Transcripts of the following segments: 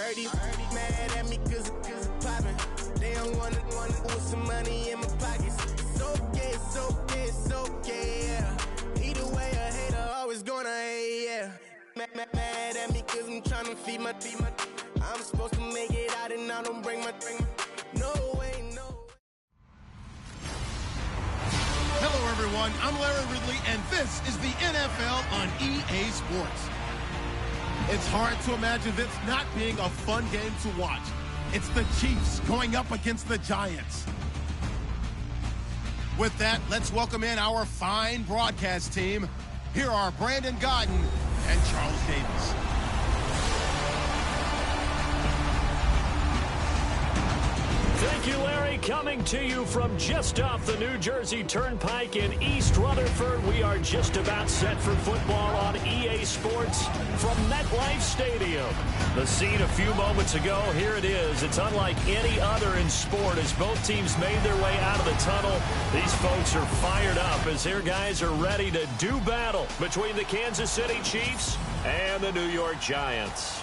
heard he mad at me cause I'm poppin'. They don't wanna put some money in my pockets. It's okay, it's okay, it's okay, yeah. Either way, a hater always gonna hate, yeah. Mad at me cause I'm tryna feed my I'm supposed to make it out and I don't bring my no way, no way. Hello everyone, I'm Larry Ridley and this is the NFL on EA Sports. It's hard to imagine this not being a fun game to watch. It's the Chiefs going up against the Giants. With that, let's welcome in our fine broadcast team. Here are Brandon Godden and Charles Davis. Thank you, Larry. Coming to you from just off the New Jersey Turnpike in East Rutherford. We are just about set for football on EA Sports from MetLife Stadium. The scene a few moments ago, here it is. It's unlike any other in sport as both teams made their way out of the tunnel. These folks are fired up as their guys are ready to do battle between the Kansas City Chiefs and the New York Giants.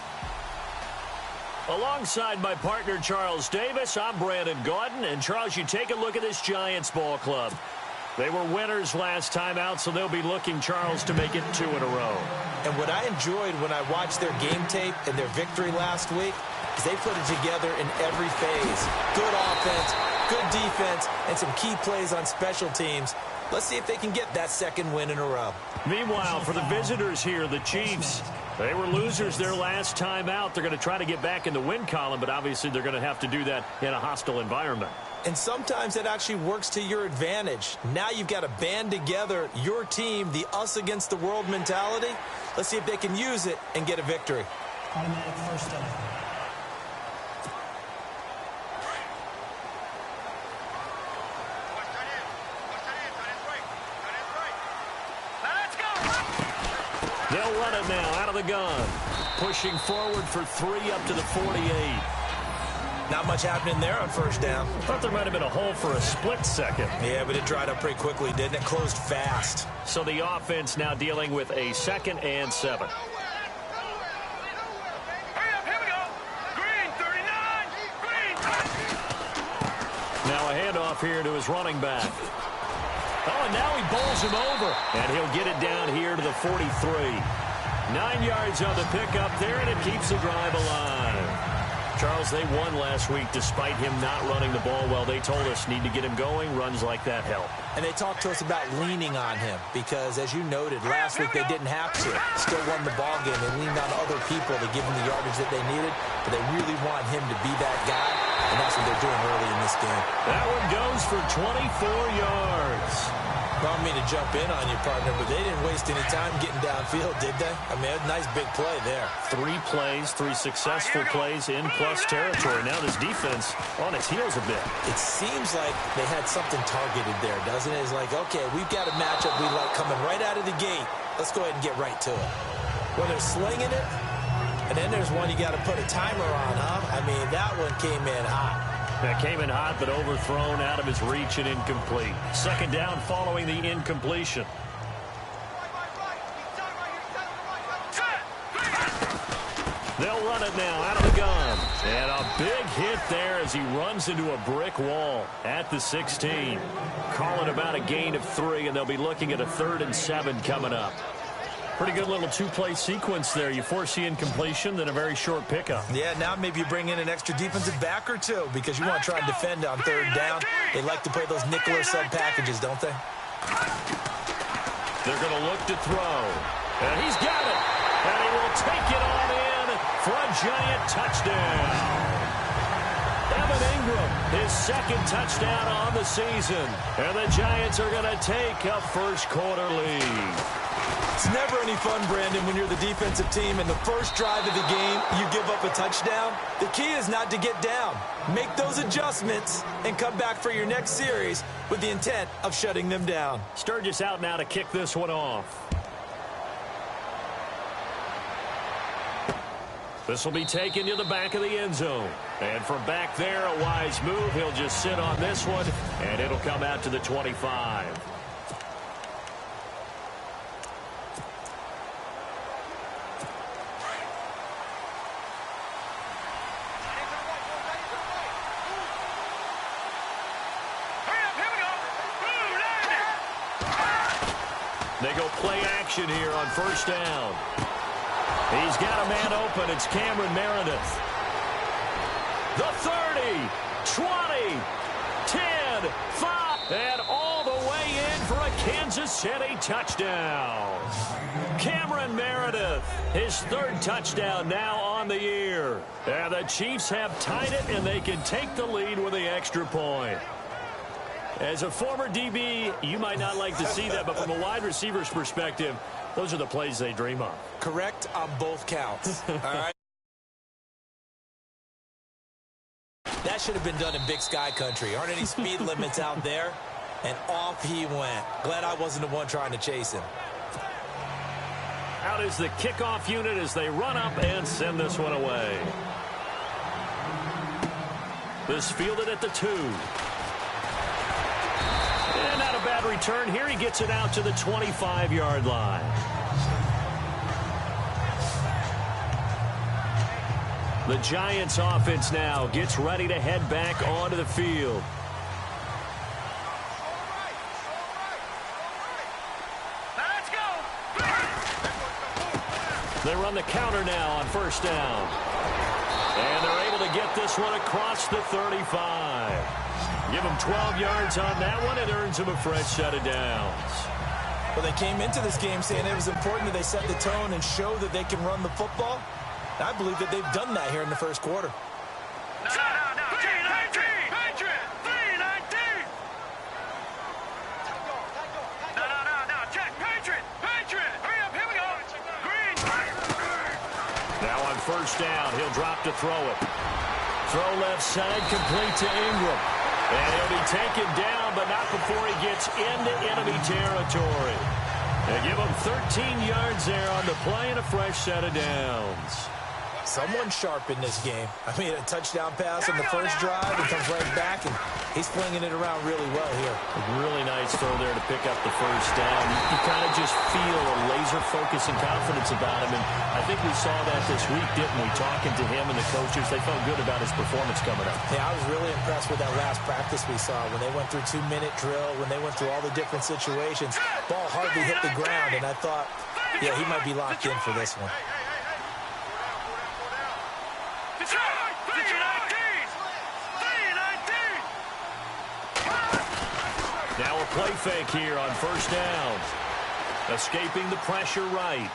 Alongside my partner, Charles Davis, I'm Brandon Gaudin. And, Charles, you take a look at this Giants ball club. They were winners last time out, so they'll be looking, Charles, to make it 2 in a row. And what I enjoyed when I watched their game tape and their victory last week is they put it together in every phase. Good offense, good defense, and some key plays on special teams. Let's see if they can get that second win in a row. Meanwhile, for the visitors here, the Chiefs, they were losers their last time out. They're going to try to get back in the win column, but obviously they're going to have to do that in a hostile environment. And sometimes it actually works to your advantage. Now you've got to band together your team, the us against the world mentality. Let's see if they can use it and get a victory. Automatic first down. They'll run it now out of the gun. Pushing forward for 3 up to the 48. Not much happening there on first down. Thought there might have been a hole for a split second. Yeah, but it dried up pretty quickly, didn't it? Closed fast. So the offense now dealing with a 2nd and 7. Now a handoff here to his running back. Oh, and now he bowls him over. And he'll get it down here to the 43. 9 yards on the pickup there, and it keeps the drive alive. Charles, they won last week despite him not running the ball well. They told us need to get him going. Runs like that help. And they talked to us about leaning on him because, as you noted, last week they didn't have to. Still won the ball game. They leaned on other people to give them the yardage that they needed, but they really want him to be that guy, and that's what they're doing early in this game. That one goes for 24 yards. I don't mean to jump in on you, partner, but they didn't waste any time getting downfield, did they? I mean, a nice big play there. 3 plays, 3 successful plays in plus territory. Now this defense on its heels a bit. It seems like they had something targeted there, doesn't it? It's like, okay, we've got a matchup we like coming right out of the gate. Let's go ahead and get right to it. Well, they're slinging it, and then there's one you got to put a timer on, huh? I mean, that one came in hot. That came in hot, but overthrown out of his reach and incomplete. 2nd down following the incompletion. They'll run it now out of the gun. And a big hit there as he runs into a brick wall at the 16. Calling about a gain of 3, and they'll be looking at a 3rd and 7 coming up. Pretty good little 2-play sequence there. You force the incompletion, then a very short pickup. Yeah, now maybe you bring in an extra defensive back or two because you want to try and defend on 3rd down. They like to play those nickel or sub packages, don't they? They're going to look to throw. And he's got it. And he will take it on in for a Giant touchdown. Evan Ingram, his 2nd touchdown on the season. And the Giants are going to take a first-quarter lead. It's never any fun, Brandon, when you're the defensive team and the first drive of the game, you give up a touchdown. The key is not to get down. Make those adjustments and come back for your next series with the intent of shutting them down. Sturgis out now to kick this one off. This will be taken to the back of the end zone. And from back there, a wise move. He'll just sit on this one, and it'll come out to the 25. They go play action here on first down. He's got a man open. It's Cameron Meredith. The 30, 20, 10, 5, and all the way in for a Kansas City touchdown. Cameron Meredith, his third touchdown now on the year. And the Chiefs have tied it, and they can take the lead with the extra point. As a former DB, you might not like to see that, but from a wide receiver's perspective, those are the plays they dream of. Correct on both counts. All right. That should have been done in Big Sky Country. Aren't any speed limits out there? And off he went. Glad I wasn't the one trying to chase him. Out is the kickoff unit as they run up and send this one away. This fielded at the 2. And not a bad return here. He gets it out to the 25-yard line. The Giants offense now gets ready to head back onto the field. They run the counter now on first down. And they're able to get this one across the 35. Give them 12 yards on that one. It earns them a fresh set of downs. Well, they came into this game saying it was important that they set the tone and show that they can run the football. I believe that they've done that here in the first quarter. Now on first down, he'll drop to throw it. Throw left side, complete to Ingram. And he'll be taken down, but not before he gets into enemy territory. They give him 13 yards there on the play and a fresh set of downs. Someone sharp in this game. I mean, a touchdown pass on the first drive. He comes right back, and he's flinging it around really well here. A really nice throw there to pick up the first down. You kind of just feel a laser focus and confidence about him, and I think we saw that this week, didn't we? Talking to him and the coaches, they felt good about his performance coming up. Yeah, I was really impressed with that last practice we saw when they went through 2-minute drill, when they went through all the different situations. Ball hardly hit the ground, and I thought, yeah, he might be locked in for this one. Now a play fake here on first down. Escaping the pressure right.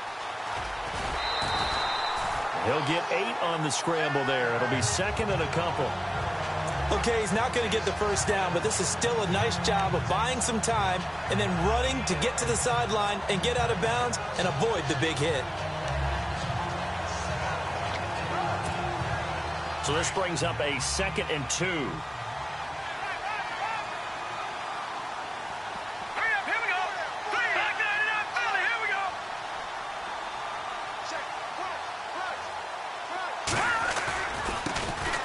He'll get 8 on the scramble there. It'll be second and a couple. Okay, he's not going to get the first down, but this is still a nice job of buying some time and then running to get to the sideline and get out of bounds and avoid the big hit. So this brings up a 2nd and 2.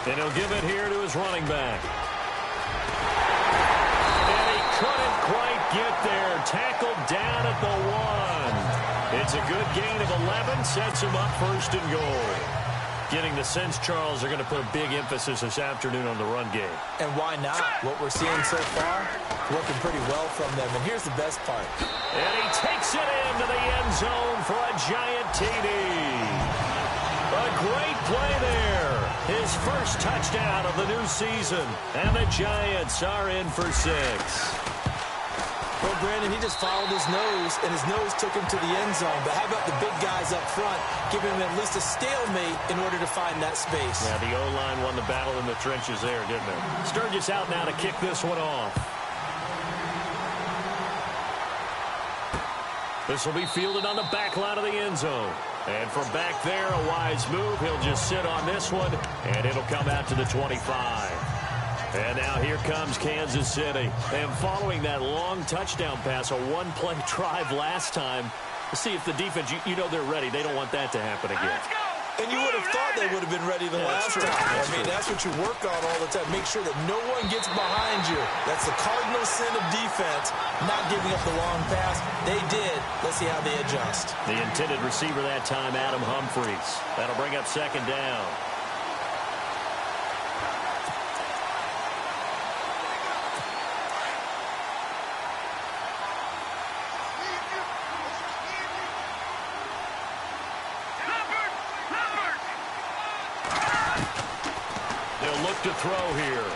And he'll give it here to his running back. And he couldn't quite get there. Tackled down at the 1. It's a good gain of 11. Sets him up first and goal. Getting the sense, Charles, they're going to put a big emphasis this afternoon on the run game. And why not? What we're seeing so far, working pretty well from them. And here's the best part. And he takes it into the end zone for a giant TD. A great play there. His first touchdown of the new season. And the Giants are in for 6. Well, Brandon, he just followed his nose, and his nose took him to the end zone. But how about the big guys up front, giving him at least a stalemate in order to find that space? Yeah, the O-line won the battle in the trenches there, didn't it? Sturgis out now to kick this one off. This will be fielded on the back line of the end zone. And from back there, a wise move. He'll just sit on this one, and it'll come out to the 25. And now here comes Kansas City. And following that long touchdown pass, a one-play drive last time, let's see if the defense, you know they're ready. They don't want that to happen again. And you would have thought they would have been ready the last time. I mean, that's what you work on all the time. Make sure that no one gets behind you. That's the cardinal sin of defense, not giving up the long pass. They did. Let's see how they adjust. The intended receiver that time, Adam Humphries. That'll bring up second down. to throw here.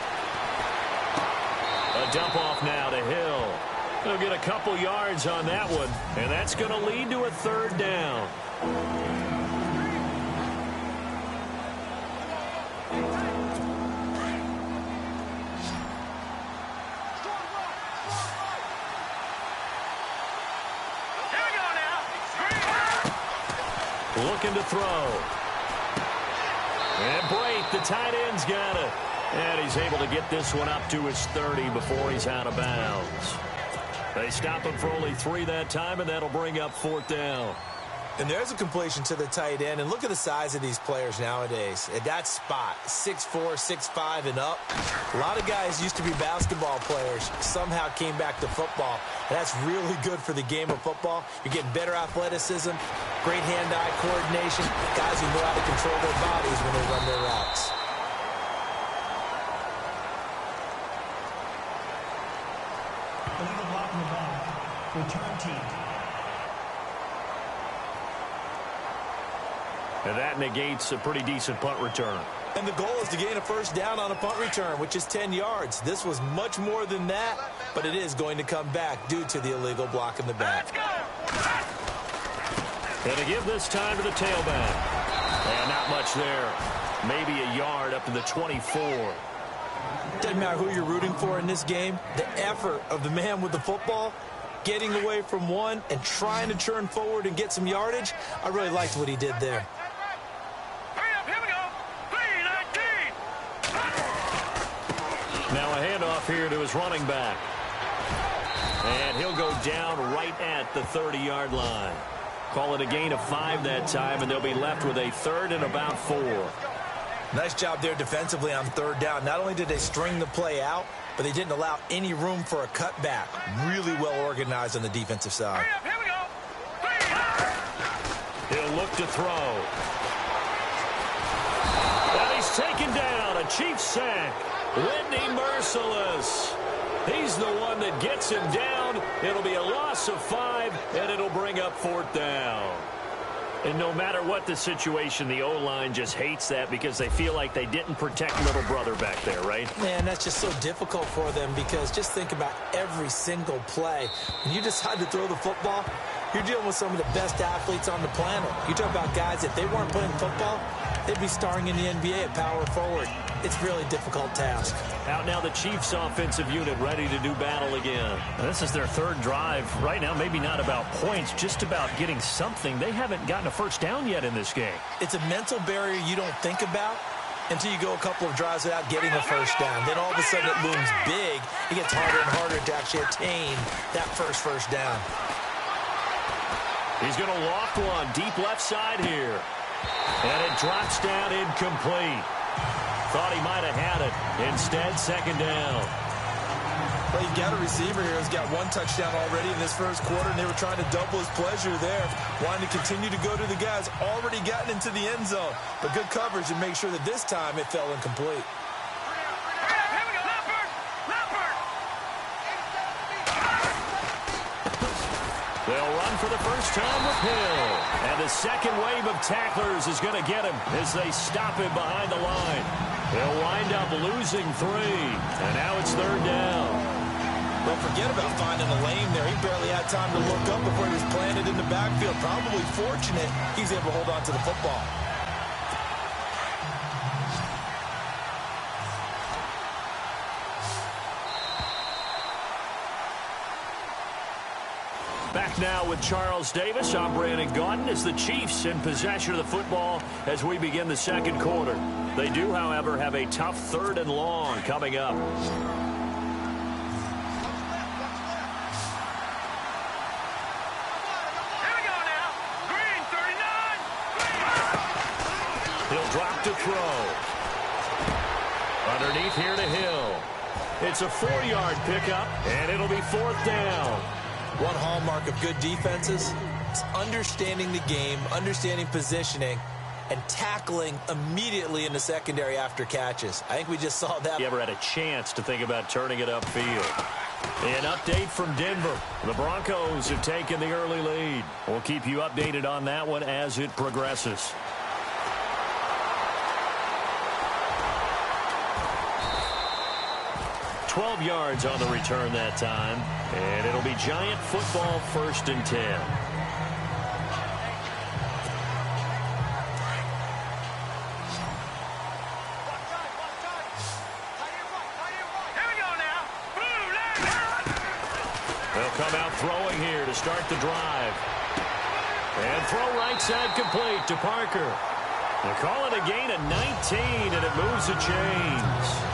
A dump off now to Hill. He'll get a couple yards on that one, and that's going to lead to a third down. Looking to throw. And Brate, the tight end's got it. And he's able to get this one up to his 30 before he's out of bounds. They stop him for only 3 that time, and that'll bring up 4th down. And there's a completion to the tight end. And look at the size of these players nowadays. At that spot, 6'4", 6'5", and up. A lot of guys used to be basketball players, somehow came back to football. And that's really good for the game of football. You're getting better athleticism, great hand-eye coordination, guys who know how to control their bodies when they run their routes. Illegal block in the back. Return team. And that negates a pretty decent punt return. And the goal is to gain a first down on a punt return, which is 10 yards. This was much more than that, but it is going to come back due to the illegal block in the back. And to give this time to the tailback. And not much there. Maybe a yard up to the 24. Doesn't matter who you're rooting for in this game. The effort of the man with the football, getting away from one and trying to turn forward and get some yardage, I really liked what he did there. Now a handoff here to his running back. And he'll go down right at the 30-yard line. Call it a gain of 5 that time, and they'll be left with a 3rd and about 4. Nice job there defensively on 3rd down. Not only did they string the play out, but they didn't allow any room for a cutback. Really well organized on the defensive side. He'll look to throw. And he's taken down. A Chiefs sack. Whitney Merciless. He's the one that gets him down. It'll be a loss of 5, and it'll bring up 4th down. And no matter what the situation, the O-line just hates that because they feel like they didn't protect little brother back there, right? Man, that's just so difficult for them because just think about every single play. When you decide to throw the football, you're dealing with some of the best athletes on the planet. You talk about guys, if they weren't playing football, they'd be starring in the NBA at power forward. It's a really difficult task. Out now the Chiefs offensive unit ready to do battle again. This is their 3rd drive. Right now, maybe not about points, just about getting something. They haven't gotten a first down yet in this game. It's a mental barrier you don't think about until you go a couple of drives without getting a first down. Then all of a sudden it looms big. It gets harder and harder to actually attain that first down. He's going to loft one deep left side here. And it drops down incomplete. Thought he might have had it. Instead, 2nd down. Well, you got a receiver here who's got 1 touchdown already in this first quarter, and they were trying to double his pleasure there. Wanting to continue to go to the guys already gotten into the end zone. But good coverage and make sure that this time it fell incomplete. They'll run for the first time with Hill. And the second wave of tacklers is going to get him as they stop him behind the line. They'll wind up losing 3. And now it's 3rd down. Don't forget about finding a lane there. He barely had time to look up before he was planted in the backfield. Probably fortunate he's able to hold on to the football. Back now with Charles Davis. I'm Brandon Gaudin as the Chiefs in possession of the football as we begin the 2nd quarter. They do, however, have a tough 3rd and long coming up. He'll drop to throw. Underneath here to Hill. It's a 4-yard pickup, and it'll be 4th down. One hallmark of good defenses is understanding the game, understanding positioning, and tackling immediately in the secondary after catches. I think we just saw that. You ever had a chance to think about turning it upfield? An update from Denver. The Broncos have taken the early lead. We'll keep you updated on that one as it progresses. 12 yards on the return that time. And it'll be Giant football, 1st and 10. They'll come out throwing here to start the drive. And throw right side complete to Parker. They call it a gain of 19, and it moves the chains.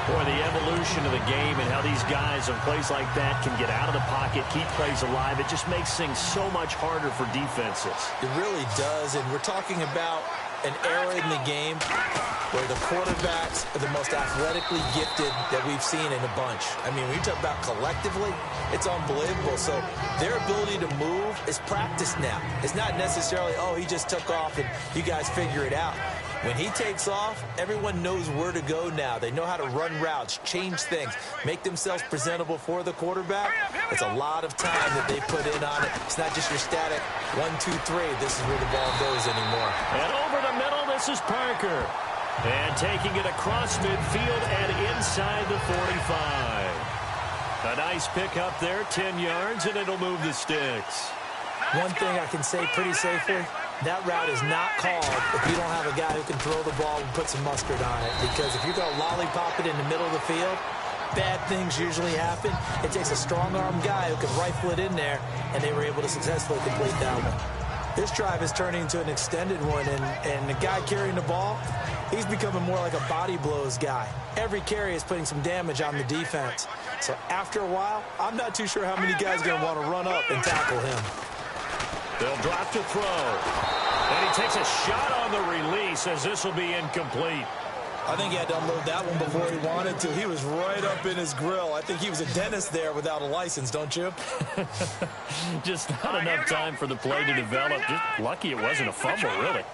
Boy, the evolution of the game and how these guys on plays like that can get out of the pocket, keep plays alive, it just makes things so much harder for defenses. It really does, and we're talking about an era in the game where the quarterbacks are the most athletically gifted that we've seen in a bunch. I mean, when you talk about collectively, it's unbelievable. So their ability to move is practiced now. It's not necessarily, oh, he just took off and you guys figure it out. When he takes off, everyone knows where to go now. They know how to run routes, change things, make themselves presentable for the quarterback. It's a lot of time that they put in on it. It's not just your static 1, 2, 3. This is where the ball goes anymore. And over the middle, this is Parker. And taking it across midfield and inside the 45. A nice pick up there, 10 yards, and it'll move the sticks. One thing I can say pretty safely, that route is not called if you don't have a guy who can throw the ball and put some mustard on it. Because if you're going to lollipop it in the middle of the field, bad things usually happen. It takes a strong-arm guy who can rifle it in there, and they were able to successfully complete that one. This drive is turning into an extended one, and the guy carrying the ball, he's becoming more like a body blows guy. Every carry is putting some damage on the defense. So after a while, I'm not too sure how many guys are going to want to run up and tackle him. They'll drop to throw. And he takes a shot on the release as this will be incomplete. I think he had to unload that one before he wanted to. He was right up in his grill. I think he was a dentist there without a license, don't you? Just not enough time for the play to develop. Just lucky it wasn't a fumble, really.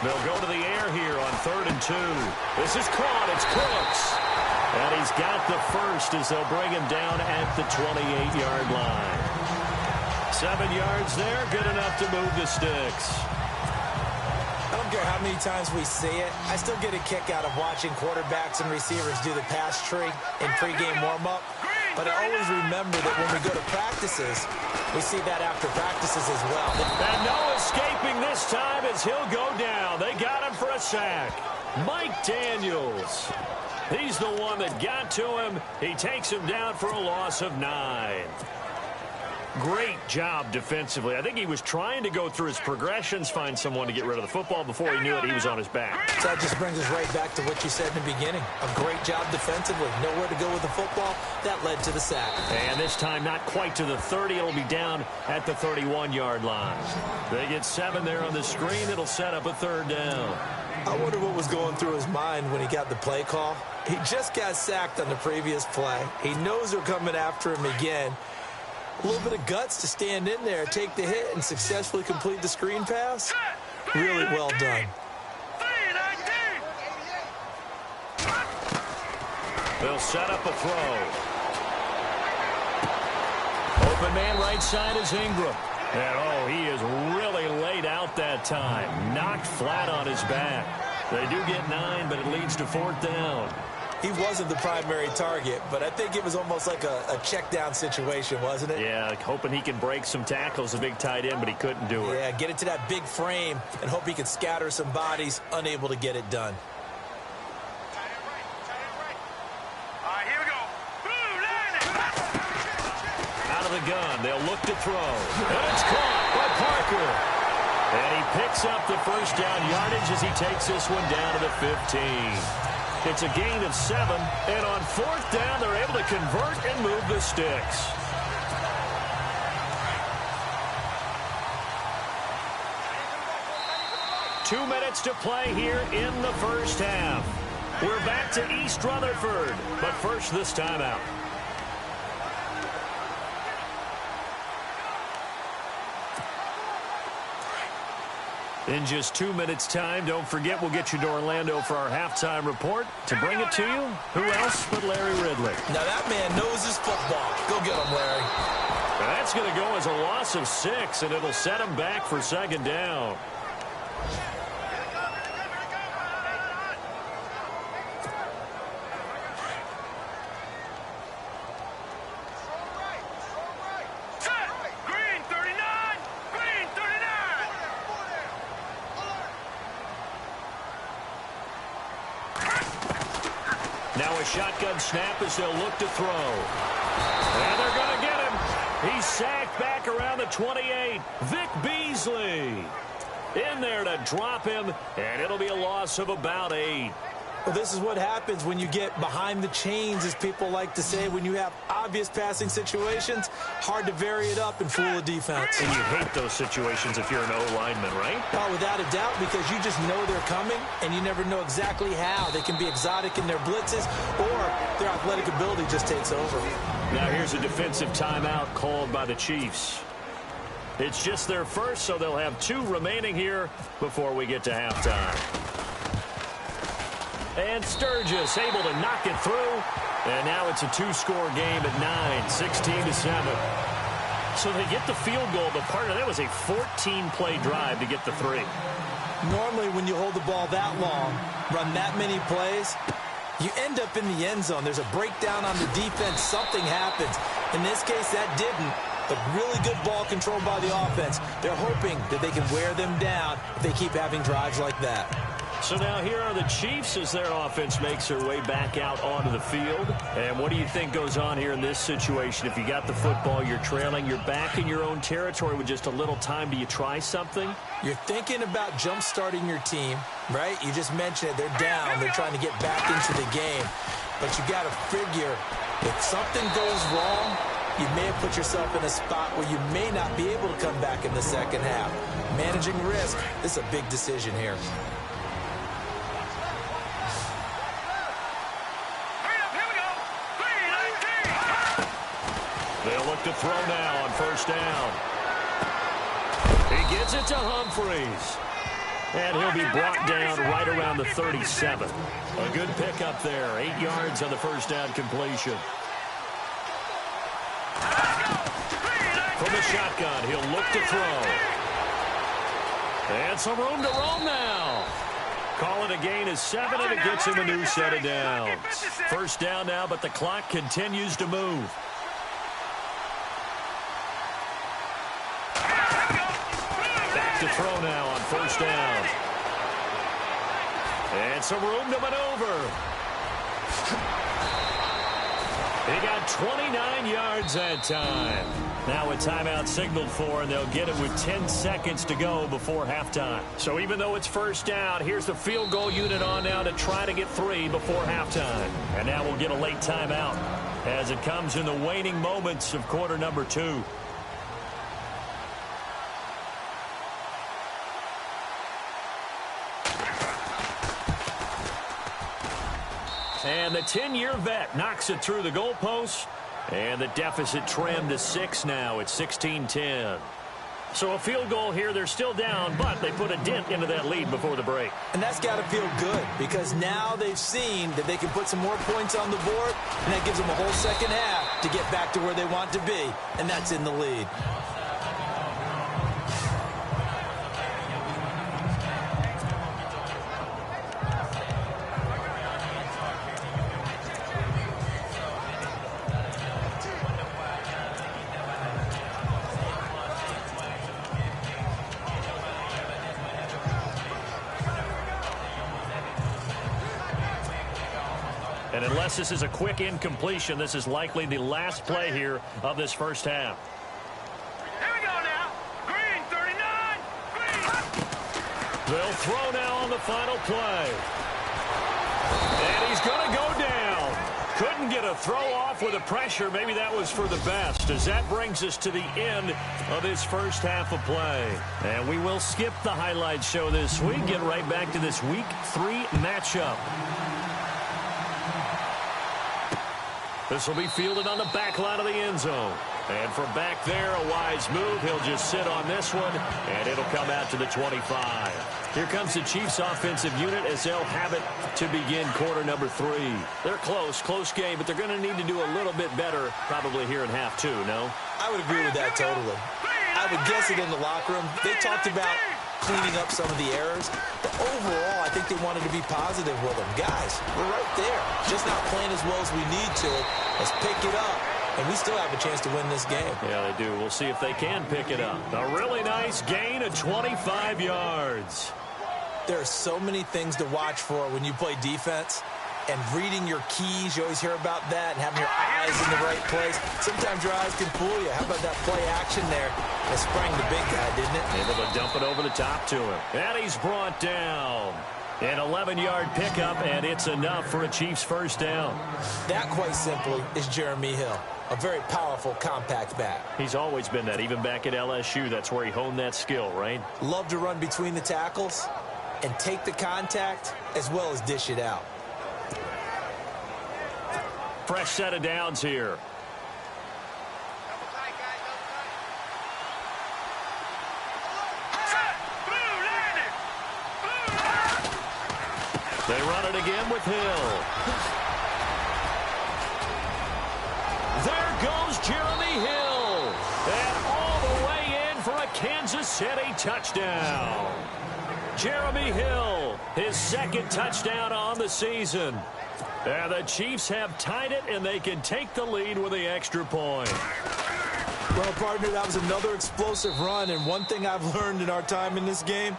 They'll go to the air here on 3rd and 2. This is caught. It's Cooks. And he's got the first as they'll bring him down at the 28-yard line. 7 yards there, good enough to move the sticks. I don't care how many times we see it. I still get a kick out of watching quarterbacks and receivers do the pass tree in pregame warm-up. But I always remember that when we go to practices, we see that after practices as well. And no escaping this time as he'll go down. They got him for a sack. Mike Daniels. He's the one that got to him. He takes him down for a loss of 9. Great job defensively. I think he was trying to go through his progressions, find someone to get rid of the football. Before he knew it, he was on his back. So that just brings us right back to what you said in the beginning. A great job defensively. Nowhere to go with the football. That led to the sack. And this time not quite to the 30. It'll be down at the 31-yard line. They get 7 there on the screen. It'll set up a 3rd down. I wonder what was going through his mind when he got the play call. He just got sacked on the previous play. He knows they're coming after him again. A little bit of guts to stand in there, take the hit, and successfully complete the screen pass. Really well done. They'll set up a throw. Open man right side is Ingram. And, oh, he is really laid out that time. Knocked flat on his back. They do get 9, but it leads to 4th down. He wasn't the primary target, but I think it was almost like a check down situation, wasn't it? Yeah, hoping he can break some tackles, a big tight end, but he couldn't do it. Yeah, get it to that big frame and hope he could scatter some bodies, unable to get it done. Out of the gun, they'll look to throw. And it's caught by Parker. And he picks up the 1st down yardage as he takes this one down to the 15. It's a gain of 7, and on 4th down, they're able to convert and move the sticks. Two minutes to play here in the first half. We're back to East Rutherford, but first this timeout. In just 2 minutes' time, don't forget, we'll get you to Orlando for our halftime report. To bring it to you, who else but Larry Ridley? Now that man knows his football. Go get him, Larry. That's going to go as a loss of 6, and it'll set him back for 2nd down. Now a shotgun snap as they'll look to throw. And they're going to get him. He's sacked back around the 28. Vic Beasley in there to drop him, and it'll be a loss of about 8. Well, this is what happens when you get behind the chains, as people like to say. When you have obvious passing situations, hard to vary it up and fool a defense. And you hate those situations if you're an O-lineman, right? Oh, without a doubt, because you just know they're coming, and you never know exactly how. They can be exotic in their blitzes, or their athletic ability just takes over. Now here's a defensive timeout called by the Chiefs. It's just their first, so they'll have 2 remaining here before we get to halftime. And Sturgis able to knock it through. And now it's a 2-score game at 9, 16-7. So they get the field goal, but part of that was a 14-play drive to get the 3. Normally, when you hold the ball that long, run that many plays, you end up in the end zone. There's a breakdown on the defense. Something happens. In this case, that didn't. But really good ball control by the offense. They're hoping that they can wear them down if they keep having drives like that. So now here are the Chiefs as their offense makes their way back out onto the field. And what do you think goes on here in this situation? If you got the football, you're trailing, you're back in your own territory with just a little time. Do you try something? You're thinking about jump-starting your team, right? You just mentioned it. They're down. They're trying to get back into the game. But you got to figure if something goes wrong, you may have put yourself in a spot where you may not be able to come back in the second half. Managing risk, this is a big decision here. They'll look to throw now on first down. He gets it to Humphreys. And he'll be brought down right around the 37. A good pickup there. 8 yards on the first down completion. From the shotgun, he'll look to throw. And some room to roam now. Call it a gain of 7, and it gets him a new set of downs. First down now, but the clock continues to move. To throw now on first down. And some room to maneuver. He got 29 yards that time. Now a timeout signaled for, and they'll get it with 10 seconds to go before halftime. So even though it's first down, here's the field goal unit on now to try to get 3 before halftime. And now we'll get a late timeout as it comes in the waning moments of quarter number 2. And the 10-year vet knocks it through the goalpost. And the deficit trimmed to 6 now. It's 16-10. So a field goal here. They're still down, but they put a dent into that lead before the break. And that's got to feel good because now they've seen that they can put some more points on the board, and that gives them a whole second half to get back to where they want to be, and that's in the lead. And unless this is a quick incompletion, this is likely the last play here of this first half. Here we go now. Green, 39. Green. They'll throw now on the final play. And he's going to go down. Couldn't get a throw off with the pressure. Maybe that was for the best, as that brings us to the end of this first half of play. And we will skip the highlight show this week. Get right back to this Week 3 matchup. This will be fielded on the back line of the end zone. And from back there, a wise move. He'll just sit on this one, and it'll come out to the 25. Here comes the Chiefs offensive unit as they'll have it to begin quarter number 3. They're close game, but they're going to need to do a little bit better probably here in half 2, no? I would agree with that totally. I would guess it in the locker room. They talked about cleaning up some of the errors. But overall, I think they wanted to be positive with them. Guys, we're right there. Just not playing as well as we need to. Let's pick it up. And we still have a chance to win this game. Yeah, they do. We'll see if they can pick it up. A really nice gain of 25 yards. There are so many things to watch for when you play defense. And reading your keys, you always hear about that, and having your eyes in the right place. Sometimes your eyes can fool you. How about that play action there? It sprang the big guy, didn't it? Able to dump it over the top to him. And he's brought down. An 11-yard pickup, and it's enough for a Chiefs first down. That, quite simply, is Jeremy Hill. A very powerful, compact back. He's always been that, even back at LSU. That's where he honed that skill, right? Love to run between the tackles and take the contact as well as dish it out. Fresh set of downs here. They run it again with Hill. There goes Jeremy Hill. And all the way in for a Kansas City touchdown. Jeremy Hill, his second touchdown on the season. And the Chiefs have tied it, and they can take the lead with the extra point. Well, partner, that was another explosive run. And one thing I've learned in our time in this game,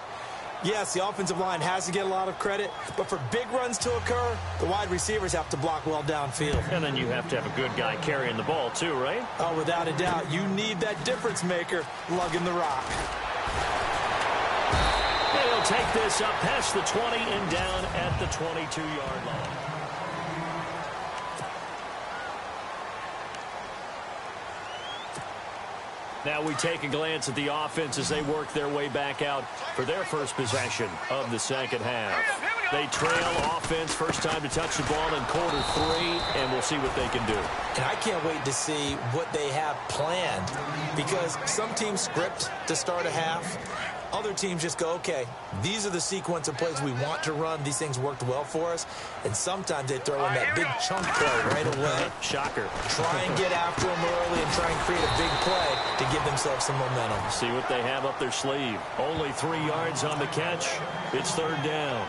yes, the offensive line has to get a lot of credit, but for big runs to occur, the wide receivers have to block well downfield. And then you have to have a good guy carrying the ball too, right? Oh, without a doubt. You need that difference maker lugging the rock. They'll take this up past the 20 and down at the 22-yard line. Now we take a glance at the offense as they work their way back out for their first possession of the second half. They trail offense, first time to touch the ball in quarter 3, and we'll see what they can do. And I can't wait to see what they have planned, because some teams script to start a half. Other teams just go, okay, these are the sequence of plays we want to run. These things worked well for us. And sometimes they throw in that big chunk play right away. Shocker. Try and get after them early and try and create a big play to give themselves some momentum. See what they have up their sleeve. Only 3 yards on the catch. It's third down.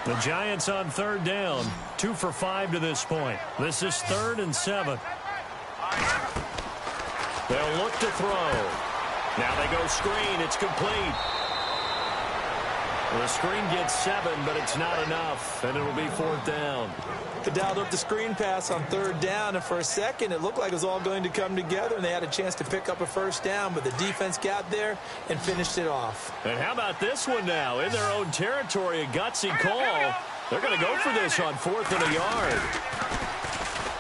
The Giants on third down. 2 for 5 to this point. This is 3rd and 7. They'll look to throw. Now they go screen. It's complete. The screen gets 7, but it's not enough, and it'll be 4th down. They dialed up the screen pass on third down, and for a second it looked like it was all going to come together, and they had a chance to pick up a first down, but the defense got there and finished it off. And how about this one now? In their own territory, a gutsy call. They're going to go for this on 4th and a yard.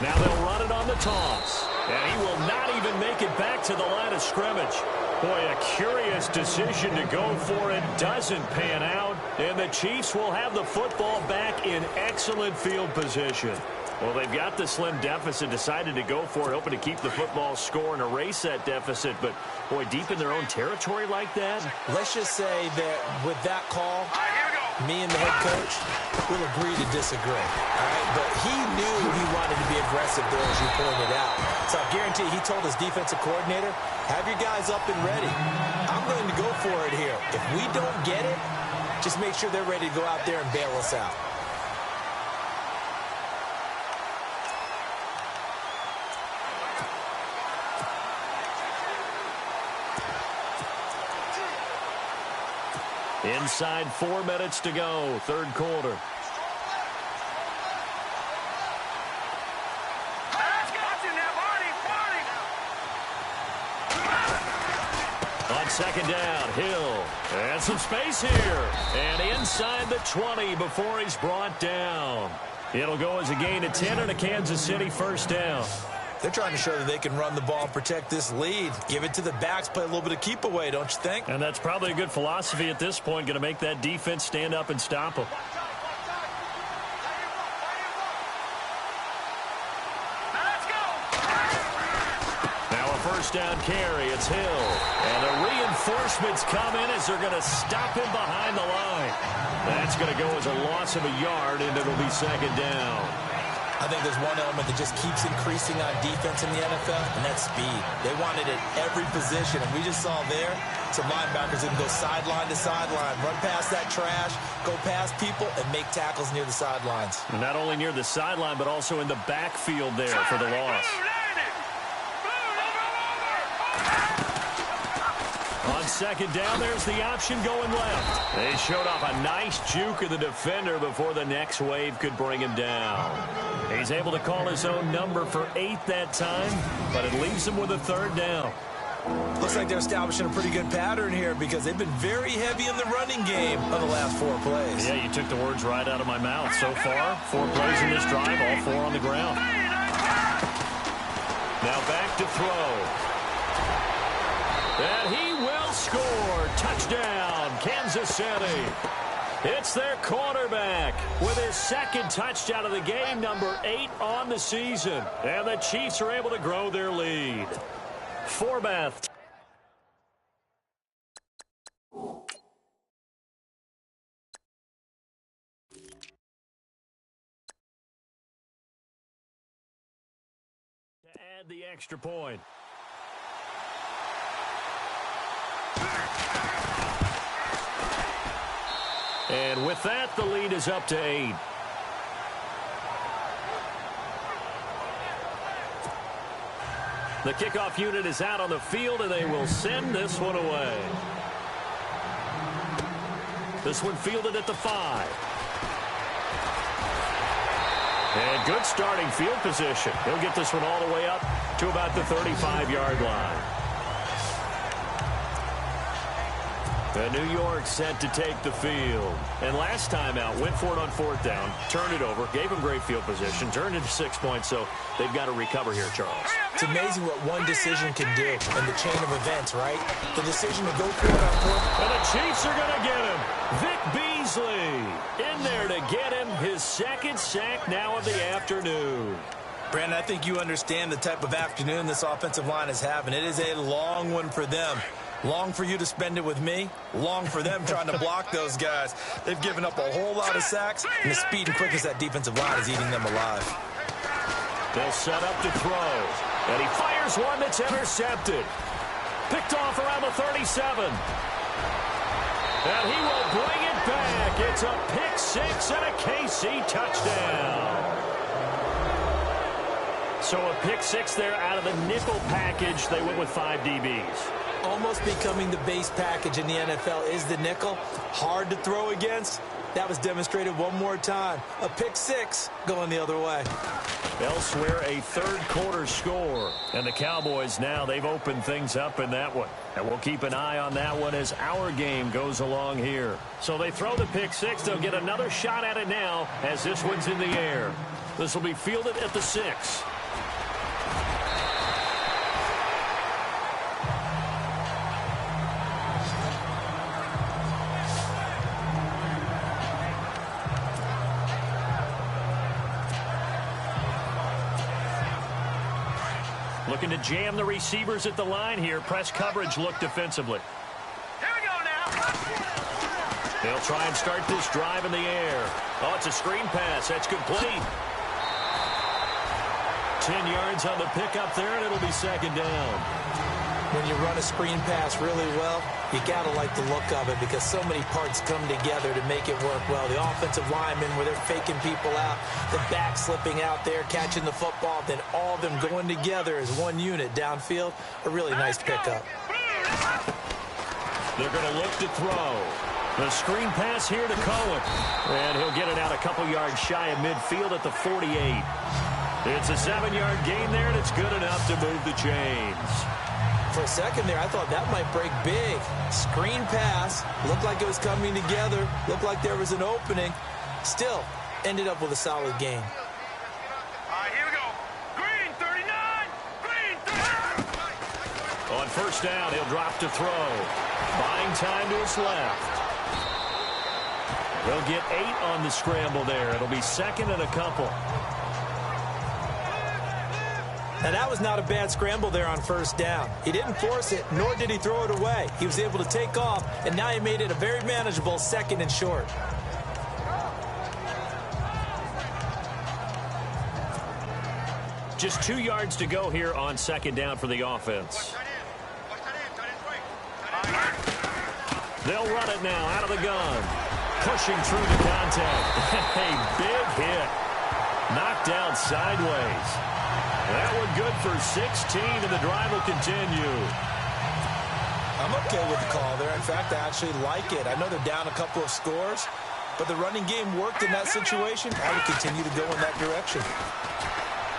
Now they'll run it on the toss. And he will not even make it back to the line of scrimmage. Boy, a curious decision to go for it. Doesn't pan out. And the Chiefs will have the football back in excellent field position. Well, they've got the slim deficit, decided to go for it, hoping to keep the football score and erase that deficit. But, boy, deep in their own territory like that. Let's just say that with that call, me and the head coach will agree to disagree. All right? But he knew he wanted to be aggressive there, as you pointed out. So I guarantee he told his defensive coordinator, have your guys up and ready. I'm going to go for it here. If we don't get it, just make sure they're ready to go out there and bail us out. Inside 4 minutes to go, third quarter. On second down, Hill. And some space here. And inside the 20 before he's brought down. It'll go as a gain of 10 and a Kansas City first down. They're trying to show that they can run the ball and protect this lead. Give it to the backs, play a little bit of keep away, don't you think? And that's probably a good philosophy at this point, going to make that defense stand up and stop them. Now a first down carry, it's Hill. And the reinforcements come in as they're going to stop him behind the line. That's going to go as a loss of a yard, and it'll be second down. I think there's one element that just keeps increasing on defense in the NFL, and that's speed. They want it at every position, and we just saw there some linebackers that can go sideline to sideline, run past that trash, go past people, and make tackles near the sidelines. And not only near the sideline, but also in the backfield there for the loss. On second down, there's the option going left. They showed off a nice juke of the defender before the next wave could bring him down. He's able to call his own number for 8 that time, but it leaves him with a third down. Looks like they're establishing a pretty good pattern here because they've been very heavy in the running game on the last 4 plays. Yeah, you took the words right out of my mouth. So far, 4 plays in this drive, all 4 on the ground. Now back to throw. And he will score. Touchdown, Kansas City. It's their quarterback with his second touchdown of the game, number 8 on the season. And the Chiefs are able to grow their lead. Forbath. To add the extra point. And with that, the lead is up to 8. The kickoff unit is out on the field, and they will send this one away. This one fielded at the 5. And good starting field position. He'll get this one all the way up to about the 35-yard line. And New York set to take the field. And last time out, went for it on 4th down, turned it over, gave them great field position, turned it to 6 points, so they've got to recover here, Charles. It's amazing what one decision can do in the chain of events, right? The decision to go for it on 4th. And the Chiefs are going to get him. Vic Beasley in there to get him his second sack now of the afternoon. Brandon, I think you understand the type of afternoon this offensive line is having. It is a long one for them. Long for you to spend it with me. Long for them trying to block those guys. They've given up a whole lot of sacks, and the speed and quickness that defensive line is eating them alive. They'll set up to throw. And he fires one that's intercepted. Picked off around the 37. And he will bring it back. It's a pick 6 and a KC touchdown. So a pick 6 there out of the nickel package. They went with 5 DBs. Almost becoming the base package in the NFL is the nickel. Hard to throw against. That was demonstrated one more time. A pick 6 going the other way. Elsewhere, a third-quarter score. And the Cowboys now, they've opened things up in that one. And we'll keep an eye on that one as our game goes along here. So they throw the pick 6. They'll get another shot at it now as this one's in the air. This will be fielded at the 6. Looking to jam the receivers at the line here. Press coverage look defensively. Here we go now. They'll try and start this drive in the air. Oh, it's a screen pass. That's complete. 10 yards on the pickup there, and it'll be second down. When you run a screen pass really well, you got to like the look of it because so many parts come together to make it work well. The offensive linemen, where they're faking people out, the back slipping out there, catching the football, then all of them going together as one unit downfield. A really nice pickup. They're going to look to throw. The screen pass here to Cohen. And he'll get it out a couple yards shy of midfield at the 48. It's a 7-yard gain there, and it's good enough to move the chains. For a second there, I thought that might break big. Screen pass. Looked like it was coming together. Looked like there was an opening. Still, ended up with a solid game. All right, here we go. Green 39. Green 39. On first down, he'll drop to throw. Buying time to his left. They'll get 8 on the scramble there. It'll be second and a couple. Now, that was not a bad scramble there on first down. He didn't force it, nor did he throw it away. He was able to take off, and now he made it a very manageable second and short. just 2 yards to go here on second down for the offense. They'll run it now out of the gun. Pushing through the contact. A big hit. Knocked down sideways. That one good for 16, and the drive will continue. I'm okay with the call there. In fact, I actually like it. I know they're down a couple of scores, but the running game worked in that situation. I would continue to go in that direction.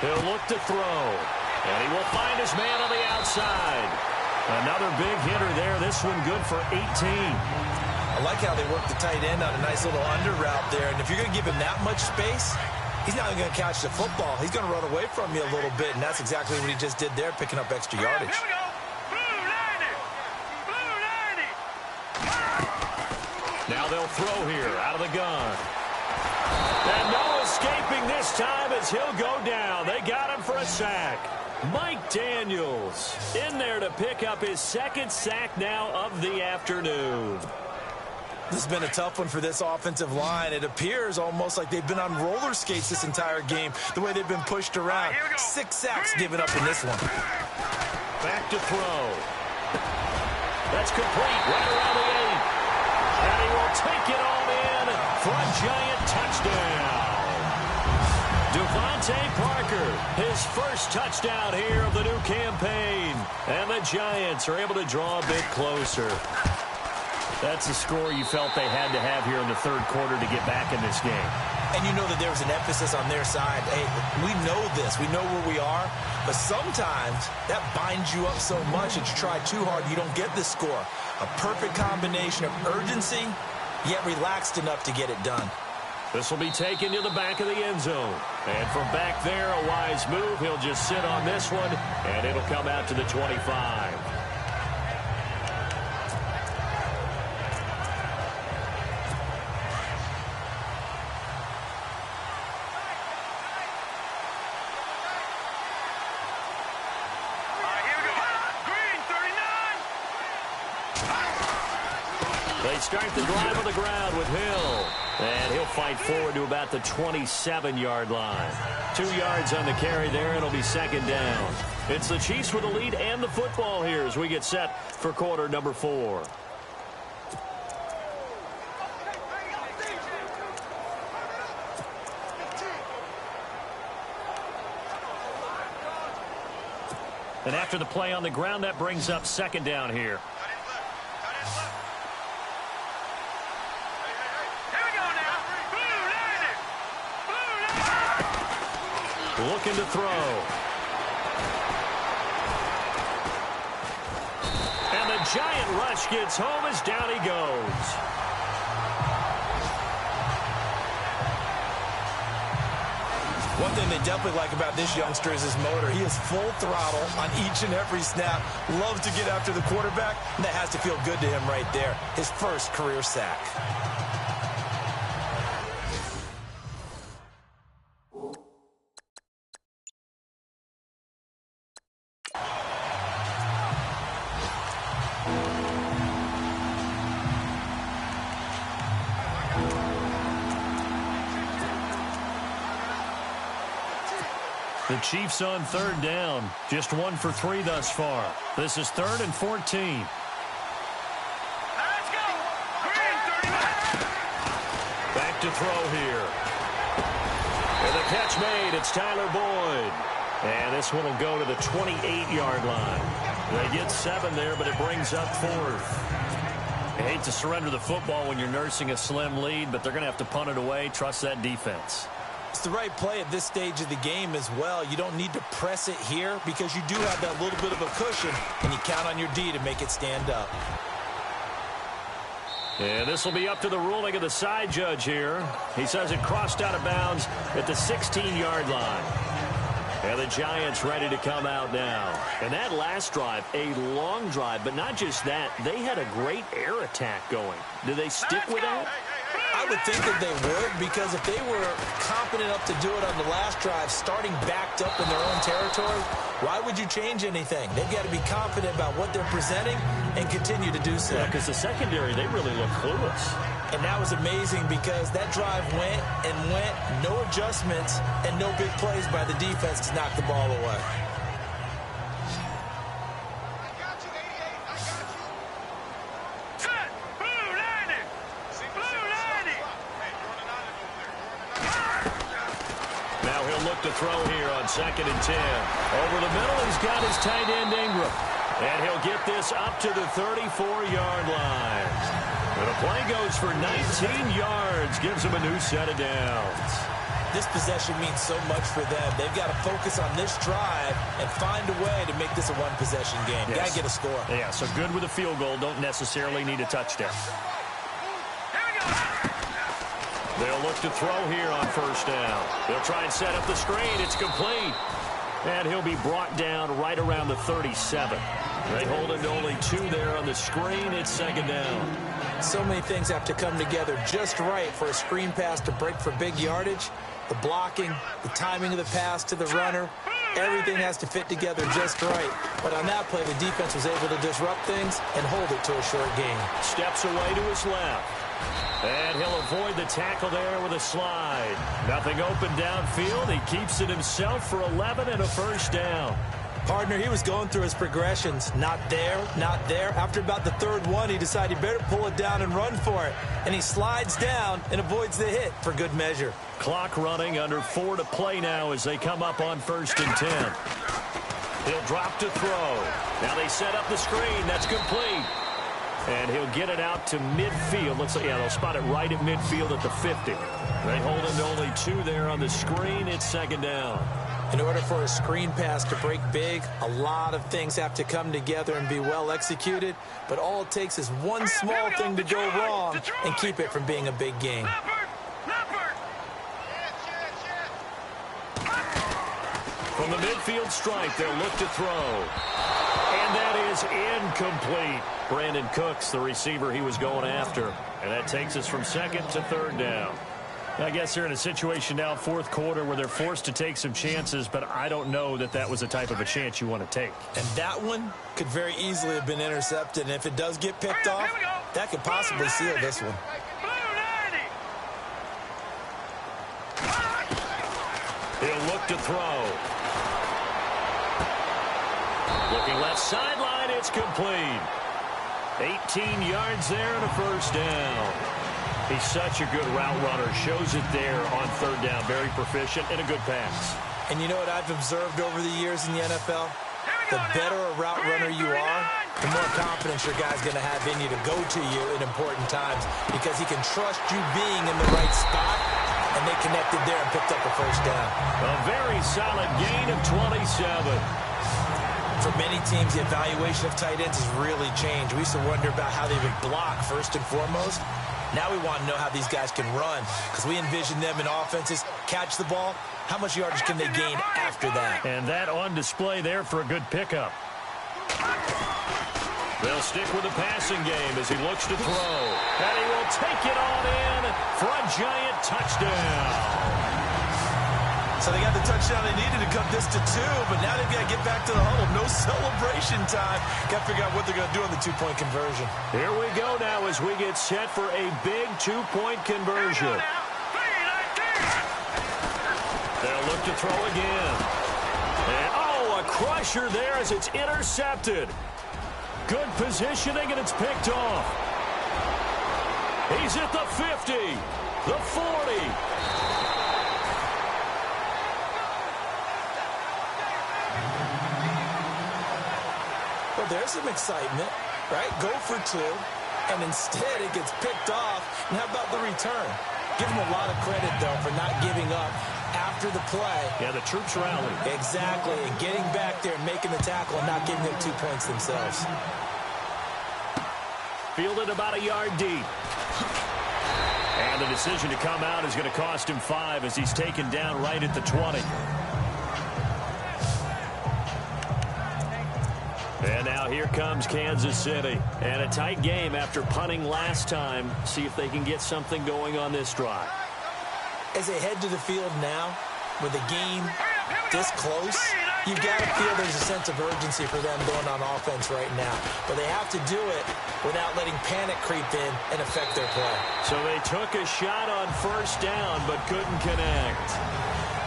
He'll look to throw, and he will find his man on the outside. Another big hitter there. This one good for 18. I like how they work the tight end on a nice little under route there, and if you're going to give him that much space, he's not going to catch the football. He's going to run away from you a little bit, and that's exactly what he just did there, picking up extra yardage. Here we go. Blue 90. Blue 90. Now they'll throw here out of the gun. And no escaping this time as he'll go down. They got him for a sack. Mike Daniels in there to pick up his second sack now of the afternoon. This has been a tough one for this offensive line. It appears almost like they've been on roller skates this entire game, the way they've been pushed around. 6 sacks given up in this one. Back to throw. That's complete right around the 8. And he will take it all in for a giant touchdown. Devontae Parker, his first touchdown here of the new campaign. And the Giants are able to draw a bit closer. That's the score you felt they had to have here in the third quarter to get back in this game. And you know that there was an emphasis on their side. Hey, we know this. We know where we are. But sometimes that binds you up so much that you try too hard, you don't get the score. A perfect combination of urgency, yet relaxed enough to get it done. This will be taken to the back of the end zone. And from back there, a wise move. He'll just sit on this one, and it'll come out to the 25. They start the drive on the ground with Hill. And he'll fight forward to about the 27-yard line. 2 yards on the carry there. It'll be second down. It's the Chiefs with the lead and the football here as we get set for quarter number 4. And after the play on the ground, that brings up second down here. Looking to throw. And the giant rush gets home as down he goes. One thing they definitely like about this youngster is his motor. He is full throttle on each and every snap. Loves to get after the quarterback, and that has to feel good to him right there. His first career sack. The Chiefs on third down. Just 1 for 3 thus far. This is 3rd and 14. Let's go. Green 39. Back to throw here. And the catch made. It's Tyler Boyd. And this one will go to the 28-yard line. They get 7 there, but it brings up 4th. I hate to surrender the football when you're nursing a slim lead, but they're going to have to punt it away. Trust that defense. It's the right play at this stage of the game as well. You don't need to press it here because you do have that little bit of a cushion, and you count on your D to make it stand up. And this will be up to the ruling of the side judge here. He says it crossed out of bounds at the 16-yard line. And the Giants ready to come out now. And that last drive, a long drive, but not just that. They had a great air attack going. Do they stick with that? I would think that they would, because if they were confident enough to do it on the last drive, starting backed up in their own territory, why would you change anything? They've got to be confident about what they're presenting and continue to do so. Yeah, because the secondary, they really look clueless. And that was amazing because that drive went and went, no adjustments, and no big plays by the defense to knock the ball away. To throw here on 2nd and 10. Over the middle, he's got his tight end Ingram. And he'll get this up to the 34-yard line. And the play goes for 19 yards, gives him a new set of downs. This possession means so much for them. They've got to focus on this drive and find a way to make this a one-possession game. Yes. Got to get a score. Yeah, so good with a field goal. Don't necessarily need a touchdown. They'll look to throw here on 1st down. They'll try and set up the screen. It's complete. And he'll be brought down right around the 37. They hold him to only 2 there on the screen. It's 2nd down. So many things have to come together just right for a screen pass to break for big yardage. The blocking, the timing of the pass to the runner, everything has to fit together just right. But on that play, the defense was able to disrupt things and hold it to a short gain. Steps away to his left. And he'll avoid the tackle there with a slide. Nothing open downfield. He keeps it himself for 11 and a 1st down. Partner, he was going through his progressions. Not there, not there. After about the 3rd one, he decided he better pull it down and run for it. And he slides down and avoids the hit for good measure. Clock running, under 4 to play now as they come up on 1st and 10. He'll drop to throw. Now they set up the screen. That's complete. And he'll get it out to midfield. Looks like, yeah, they'll spot it right at midfield at the 50. They hold him to only 2 there on the screen. It's 2nd down. In order for a screen pass to break big, a lot of things have to come together and be well executed. But all it takes is one small thing to go wrong and keep it from being a big game. From the midfield stripe, they'll look to throw. And that is incomplete. Brandon Cooks, the receiver he was going after. And that takes us from 2nd to 3rd down. I guess they're in a situation now, 4th quarter, where they're forced to take some chances, but I don't know that that was the type of a chance you want to take. And that one could very easily have been intercepted. And if it does get picked off, that could possibly seal this one. He'll look to throw. Looking left sideline, it's complete. 18 yards there and a 1st down. He's such a good route runner. Shows it there on 3rd down. Very proficient and a good pass. And you know what I've observed over the years in the NFL? The better a route runner you are, the more confidence your guy's going to have in you to go to you in important times because he can trust you being in the right spot, and they connected there and picked up a 1st down. A very solid gain of 27. For many teams, the evaluation of tight ends has really changed. We used to wonder about how they would block first and foremost. Now we want to know how these guys can run because we envision them in offenses catch the ball. How much yardage can they gain after that? And that on display there for a good pickup. They'll stick with the passing game as he looks to throw. And he will take it on in for a giant touchdown. So they got the touchdown they needed to cut this to 2, but now they've got to get back to the huddle. No celebration time. Got to figure out what they're going to do on the 2-point conversion. Here we go now as we get set for a big 2-point conversion. They'll look to throw again. And, oh, a crusher there as it's intercepted. Good positioning, and it's picked off. He's at the 50, the 40. Well, there's some excitement, right? Go for 2, and instead it gets picked off. And how about the return? Give them a lot of credit, though, for not giving up after the play. Yeah, the troops rallied. Exactly, and getting back there and making the tackle and not giving them 2 points themselves. Fielded about a yard deep. And the decision to come out is going to cost him 5 as he's taken down right at the 20. And now here comes Kansas City. And a tight game after punting last time. See if they can get something going on this drive. As they head to the field now, with the game this close, you got to feel there's a sense of urgency for them going on offense right now. But they have to do it without letting panic creep in and affect their play. So they took a shot on first down but couldn't connect.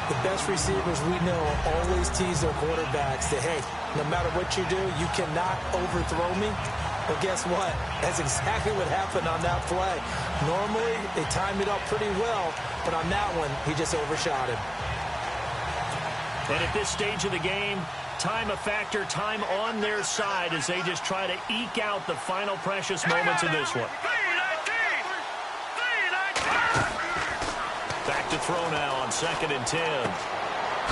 The best receivers we know always tease their quarterbacks that, hey, no matter what you do, you cannot overthrow me. Well, guess what? That's exactly what happened on that play. Normally, they timed it up pretty well, but on that one, he just overshot him. And at this stage of the game, time a factor, time on their side as they just try to eke out the final precious moments of this one. Back to throw now on 2nd and 10.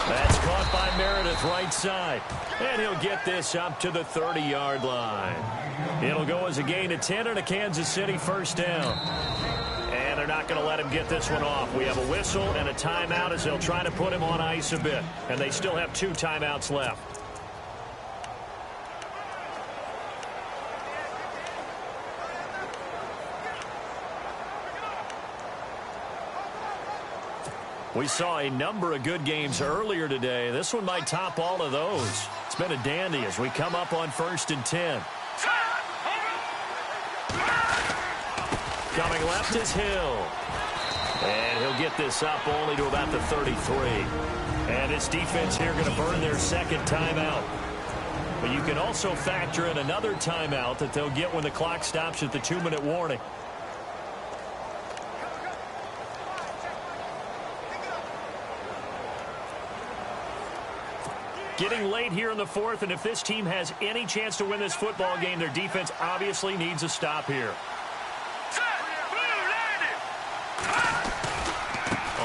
That's caught by Meredith right side. And he'll get this up to the 30-yard line. It'll go as a gain of 10 and a Kansas City first down. And they're not going to let him get this one off. We have a whistle and a timeout as they'll try to put him on ice a bit. And they still have 2 timeouts left. We saw a number of good games earlier today. This one might top all of those. It's been a dandy as we come up on 1st and 10. Coming left is Hill. And he'll get this up only to about the 33. And this defense here going to burn their 2nd timeout. But you can also factor in another timeout that they'll get when the clock stops at the 2-minute warning. Getting late here in the 4th, and if this team has any chance to win this football game, their defense obviously needs a stop here.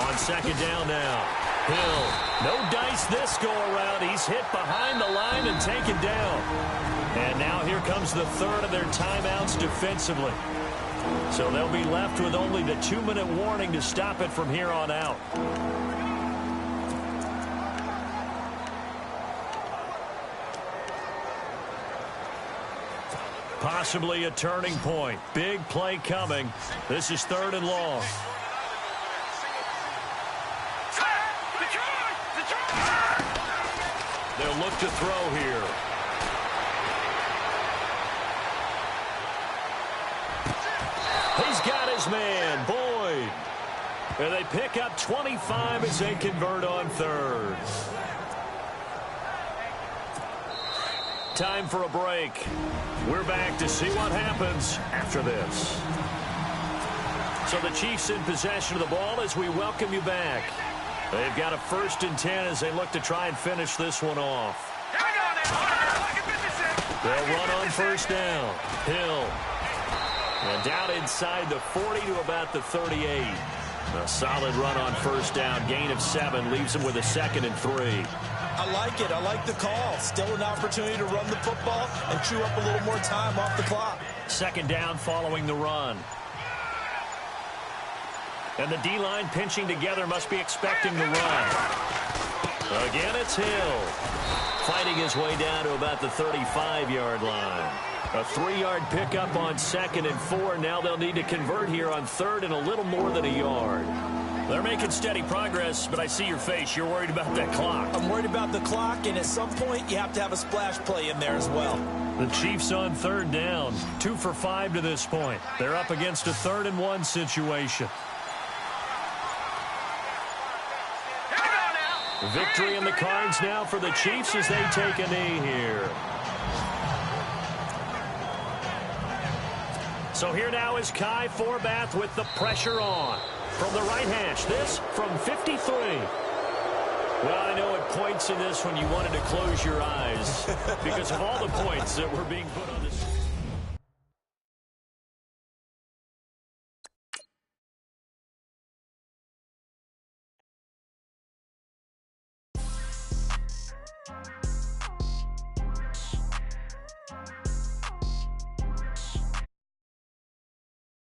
On 2nd down now. Hill, no dice this go-around. He's hit behind the line and taken down. And now here comes the 3rd of their timeouts defensively. So they'll be left with only the 2-minute warning to stop it from here on out. Possibly a turning point. Big play coming. This is 3rd and long. They'll look to throw here. He's got his man, Boyd. And they pick up 25 as they convert on 3rd. Time for a break. We're back to see what happens after this. So the Chiefs in possession of the ball as we welcome you back. They've got a 1st and 10 as they look to try and finish this one off. They'll run on 1st down. Hill. And down inside the 40 to about the 38. A solid run on 1st down. Gain of 7 leaves them with a 2nd and 3. I like it. I like the call. Still an opportunity to run the football and chew up a little more time off the clock. 2nd down following the run. And the D-line pinching together must be expecting the run. Again, it's Hill. Fighting his way down to about the 35-yard line. A 3-yard pickup on 2nd and 4. Now they'll need to convert here on 3rd and a little more than a yard. They're making steady progress, but I see your face. You're worried about that clock. I'm worried about the clock, and at some point, you have to have a splash play in there as well. The Chiefs on 3rd down. 2 for 5 to this point. They're up against a 3rd and 1 situation. Victory in the cards now for the Chiefs as they take a knee here. So here now is Kai Forbath with the pressure on. From the right hash, this from 53. Well, I know at points in this when you wanted to close your eyes because of all the points that were being put on this.